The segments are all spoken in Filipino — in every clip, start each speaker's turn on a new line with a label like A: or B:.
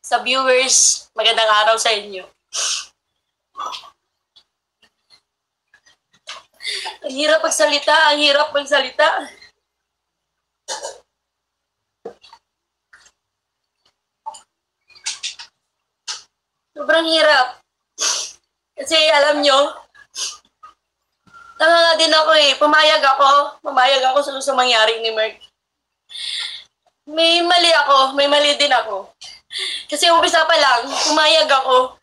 A: sa viewers, magandang araw sa inyo. Ang hirap magsalita. Sobrang hirap. Kasi alam nyo, tanga din ako eh. Pumayag ako sa mangyari ni Merck. May mali din ako. Kasi umpisa pa lang, pumayag ako.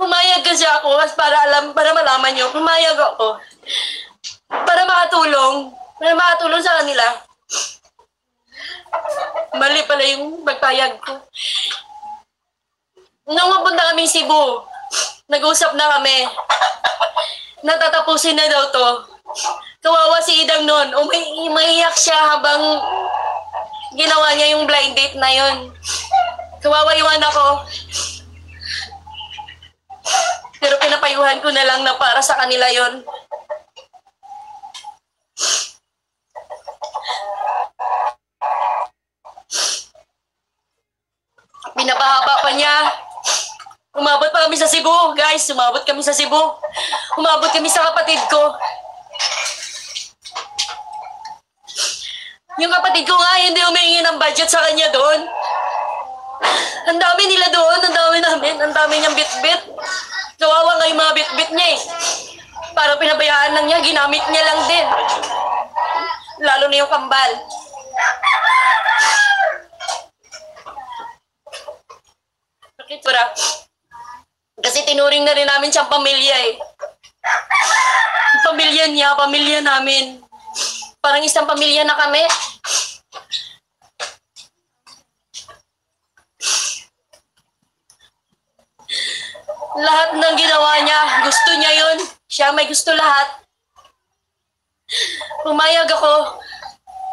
A: Pumayag kasi ako para malaman nyo, pumayag ako. Para makatulong sa kanila. Mali pala yung magpayag ko. Nung mapunta kami Cebu, nag-usap na kami. Natatapusin na daw to. Kawawa si Idang noon. Umiiyak siya habang ginawa niya yung blind date na yun. Kawawa yung anak ko. Pero pinapayuhan ko na lang na para sa kanila yon. Pinapahaba pa niya. Umabot pa kami sa Cebu, guys. Umabot kami sa kapatid ko. Yung kapatid ko nga, hindi humingi ng budget sa kanya doon. Ang dami nila doon, ang dami namin, ang dami niyang bit-bit. Kawawa nga yung mga bit-bit niya eh. Parang pinabayaan lang niya, ginamit niya lang din. Lalo na yung kambal. Bakit para? Kasi tinuring na rin namin siyang pamilya eh. Yung pamilya niya, pamilya namin. Parang isang pamilya na kami. Lahat ng ginawa niya, gusto niya yun. Siya may gusto lahat. Pumayag ako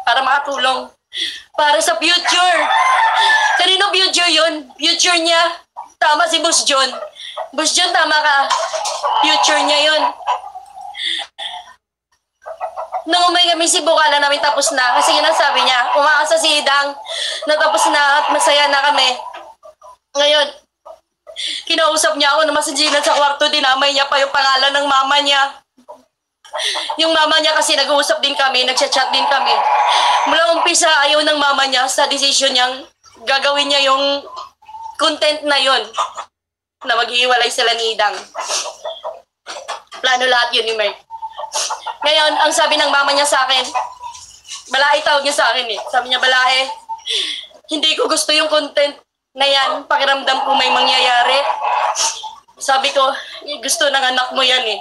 A: para makatulong. Para sa future. Kanino future yun? Future niya. Tama si Boss John. Boss John, tama ka. Future niya yun. Nung umay kami Cebu, kala namin tapos na. Kasi yun ang sabi niya. Umaasa si Idang na tapos na at masaya na kami. Ngayon, kinausap niya ako na masinsinan sa kwarto. Dinamay niya pa yung pangalan ng mama niya. Yung mama niya kasi nag-uusap din kami, nagchat-chat din kami. Mula umpisa, ayaw ng mama niya sa decision niyang gagawin niya yung content na yon na maghihiwalay sila ni Idang. Plano lahat yun ni Merck. Ngayon, ang sabi ng mama niya sa akin, Balae tawag niya sa akin eh. Sabi niya, Balae, hindi ko gusto yung content na yan. Pakiramdam ko may mangyayari. Sabi ko, gusto ng anak mo yan eh.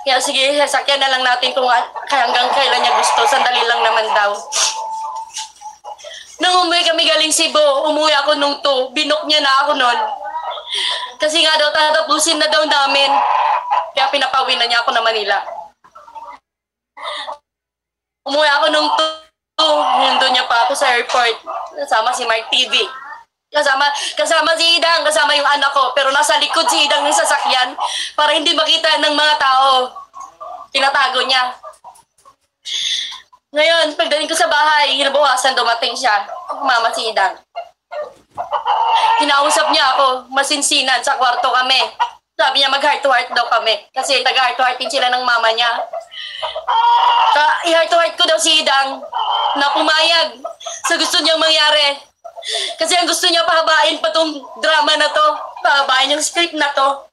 A: Kaya sige, sasakyan na lang natin kung hanggang kailan niya gusto. Sandali lang naman daw. Nung umuwi kami galing Cebu, umuwi ako nung to. Binok niya na ako nun. Kasi nga daw, tatapusin na daw namin. Kaya pinapawin na niya ako na Manila. Umuwi ako nung to. Nandun niya pa ako sa airport. Kasama si Mark TV. Kasama si Idang, kasama yung anak ko. Pero nasa likod si Idang ng sasakyan para hindi makita ng mga tao. Tinatago niya. Ngayon, pagdating ko sa bahay, hinabawasan dumating siya. Mama si Idang. Kinausap niya ako, masinsinan, sa kwarto kami. Sabi niya mag-heart to heart daw kami. Kasi taga-heart to heart din sila ng mama niya. I-heart to heart ko daw si Idang na pumayag sa gusto niyang mangyari. Kasi ang gusto niya pahabain pa tong drama na to. Pahabain yung script na to.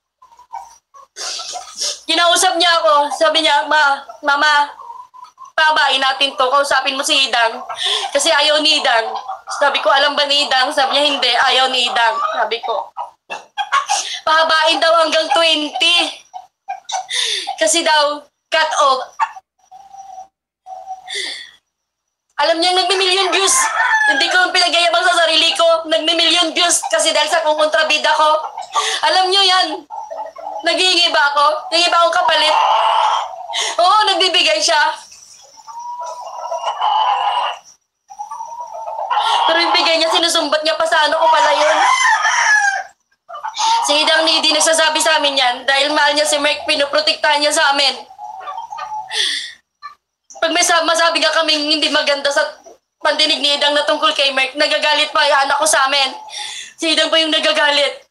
A: Kinausap niya ako. Sabi niya, Mama, pahabain natin to. Kausapin mo si Idang. Kasi ayaw ni Idang. Sabi ko, alam ba ni Idang? Sabi niya, hindi. Ayaw ni Idang. Sabi ko, pahabain daw hanggang 20. Kasi daw, cut off. Alam niya, nagmi-million views. Hindi ko pinagayabang sa sarili ko. Nagmi-million views kasi dahil sa kontrabida ko. Alam niyo yan. Naghihingi ba ako? Naghihingi ba akong kapalit? Oo, nagbibigay siya. Pero yung bigay niya, sinusumbat niya pa sa ano ko pala yun. Si Idang hindi nagsasabi sa amin yan dahil mahal niya si Merck, pinoprotektahan niya sa amin. Pag may masabi nga kaming hindi maganda sa pandinig ni Idang na tungkol kay Merck, nagagalit pa yung anak ko sa amin. Si Idang pa yung nagagalit.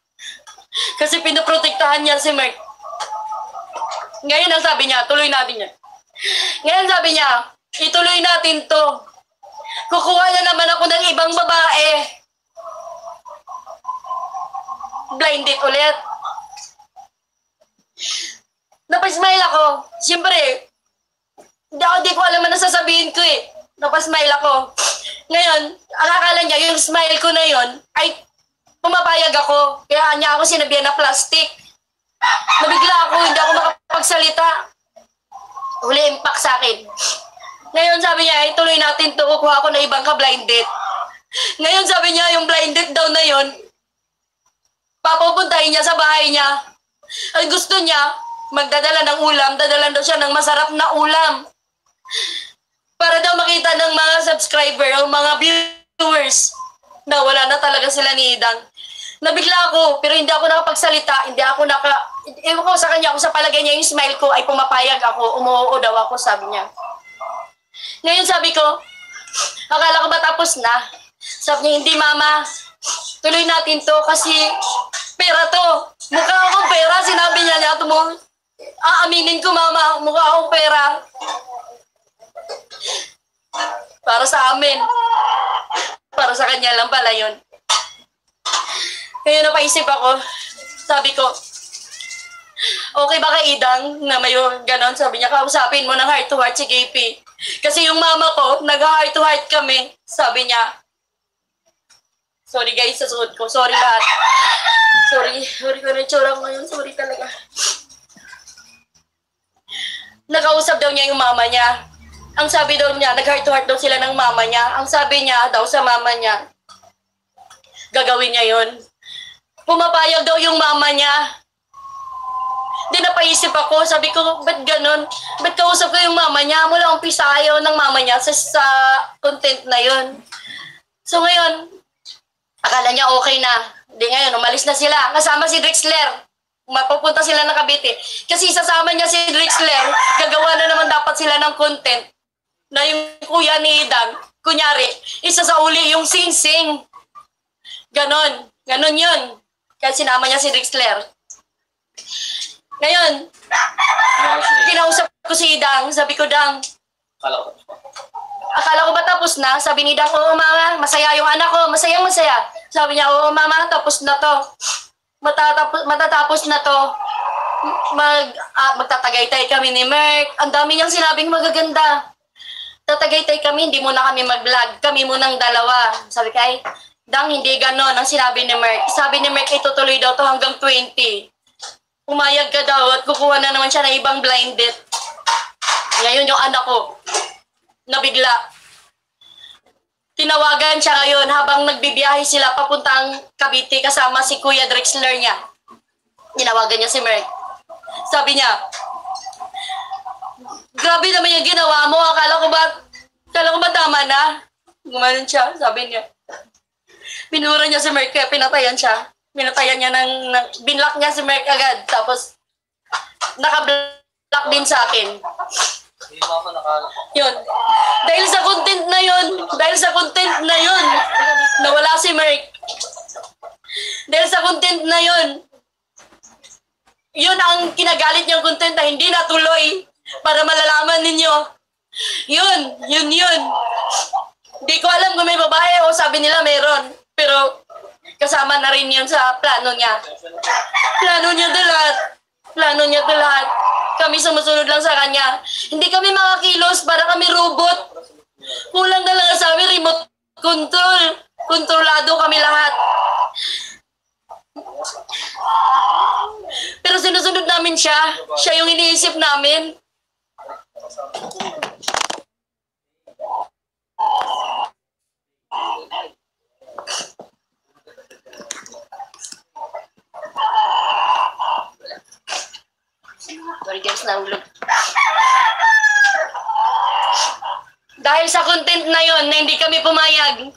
A: Kasi pinoprotektahan niya si Mark. Ngayon ang sabi niya, tuloy natin yan. Ngayon sabi niya, ituloy natin to. Kukuha na naman ako ng ibang babae. Blind date ulit. Napasmile ako. Siyempre, di ko alam na sasabihin ko eh. Napasmile ako. Ngayon, ang akala niya, yung smile ko na yon ay pumapayag ako. Kaya niya ako sinabihan na plastic. Nabigla ako, hindi ako makapagsalita. Huli impact sa akin. Ngayon sabi niya, tuloy natin to, kukuha ako na ibang ka-blind date. Ngayon sabi niya, yung blind date daw na yon, papupuntahin niya sa bahay niya. Ang gusto niya, magdadala ng ulam, dadalan daw siya ng masarap na ulam. Para daw makita ng mga subscriber o mga viewers na wala na talaga sila ni Idang. Nabigla ako, pero hindi ako nakapagsalita, ewan ko sa kanya, kung sa palagay niya yung smile ko ay pumapayag ako, umuoo daw ako, sabi niya. Ngayon sabi ko, akala ko ba tapos na? Sabi niya, hindi mama, tuloy natin to kasi pera to. Mukha akong pera, sinabi niya aaminin ko mama, mukha akong pera. Para sa amin. Para sa kanya lang pala yun. Ngayon napaisip ako, sabi ko, okay ba kay Idang na may ganon? Sabi niya, kausapin mo ng heart to heart si KP. Kasi yung mama ko, nag-heart to heart kami. Sabi niya, sorry guys sa suot ko, sorry lahat. Sorry ko na itsura ko ngayon, sorry talaga. Nakausap daw niya yung mama niya. Ang sabi daw niya, nag-heart to heart daw sila ng mama niya. Ang sabi niya daw sa mama niya, gagawin niya yun. Pumapayag daw yung mama niya. Di napaisip ako, sabi ko, ba't ganon? Ba't kausap ko yung mama niya? Mula umpisa ayaw ng mama niya sa content na yun. So ngayon, akala niya okay na. Di ngayon, umalis na sila. Kasama si Drexler. Mapupunta sila ng Cavite. Kasi sasama niya si Drexler, gagawa na naman dapat sila ng content na yung kuya ni Idang, kunyari, isa sa uli yung sing-sing. Ganon yun. Kaya sinama niya si Drexler. Ngayon, kinausap ko si Idang, sabi ko, Dang, akala ko ba tapos na? Sabi ni Dang, oo mama, masaya yung anak ko, masayang-masaya. Sabi niya, oo mama, tapos na to. Matatapos na to. Magtatagaytay kami ni Merk. Ang dami niyang sinabing magaganda. Tatagaytay kami, hindi muna kami mag-vlog. Kami munang dalawa. Sabi kay, Dang, hindi ganon ang sinabi ni Merk. Sabi ni Merk, itutuloy daw to hanggang 20. Umayag ka daw at kukuha na naman siya ng ibang blind date. Ngayon yung anak ko, nabigla. Tinawagan siya ngayon habang nagbibiyahe sila papuntang Cavite kasama si Kuya Drexler niya. Tinawagan niya si Merk. Sabi niya, grabe naman yung ginawa mo. Akala ko ba tama na? Gumanon siya, sabi niya. Binura niya si Merk kaya pinatayan siya. Pinatayan niya binlock niya si Merk agad. Tapos, naka-block din sa akin. Yun. Dahil sa content na yun, nawala si Merk. Dahil sa content na yun, yun ang kinagalit niyang content na hindi natuloy para malalaman ninyo. Yun. Di ko alam kung may babae o sabi nila meron. Pero kasama na rin yun sa plano niya. Plano niya to lahat. Kami sumusunod lang sa kanya. Hindi kami makakilos para kami robot. Kulang na lang sa amin remote control. Kontrolado kami lahat. Pero sinusunod namin siya. Siya yung iniisip namin. Sorry guys, nahulog. Dahil sa content na yon na hindi kami pumayag.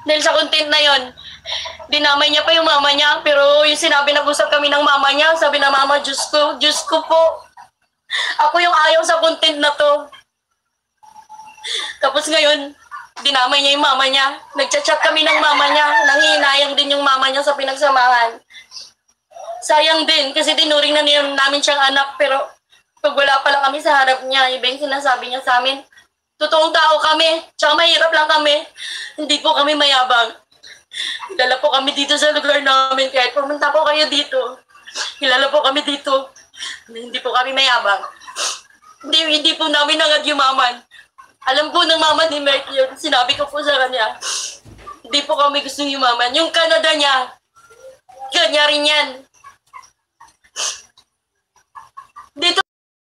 A: Dahil sa content na yon, dinamay niya pa yung mama niya. Pero yung sinabi, nag-usap kami ng mama niya. Sabi na, mama, Diyos ko po. Ako yung ayaw sa content na to. Tapos ngayon, dinamay niya yung mama niya. Nagchat-chat kami ng mama niya. Nanghihinayang din yung mama niya lang sa pinagsamahan. Sayang din kasi tinuring na namin siyang anak, pero pag wala pala kami sa harap niya, iba yung sinasabi niya sa amin. Totoong tao kami, tsaka mahirap lang kami. Hindi po kami mayabang. Kilala po kami dito sa lugar namin, kahit pumunta po kayo dito. Kilala po kami dito. Hindi po kami mayabang. Hindi po namin nangad yumaman. Alam po ng mama ni Mert yun. Sinabi ko po sa kanya, hindi po kami gustong yumaman. Yung Canada niya, kanya rin yan. Dito